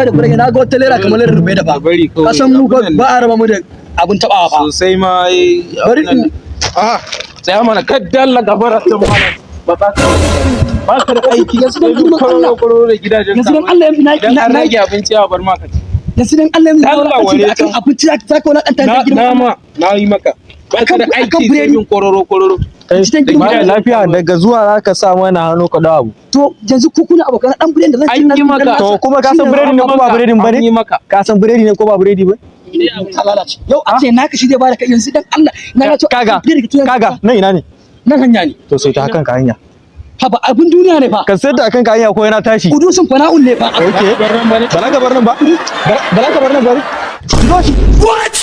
da birni na ga wata lera kamar lera rubai da ba ka san mu ba a raba mu da abun tabawa fa sosai ma bari in sai mana kaddalla gabara ta malam ba ka da aiki yanzu dan Allah da gidajen yanzu dan Allah na rage abinci a bar maka yanzu dan Allah ya akan abinci za ka wani kan ta girma na yi maka ba ka da aiki sai yin kororo lafiya daga zuwa za ka sa mana hannu ka dawo to yanzu ku kuna abokan dan biredi da zan an yi maka to kuma ka san biredi ne ko ba biredi bane ka san biredi ne ko ba biredi ba yau a ce naka shi zai bada kai yanzu dan Allah na ga kaga nan ina ne nan hanya ne to sai ta hakan ka hanya haba abin duniya ne fa kan sayar da akan ka hanya ko yana tashi kudusun fana'un ne fa okay bala ka bar nan ba bala ka bar nan bari what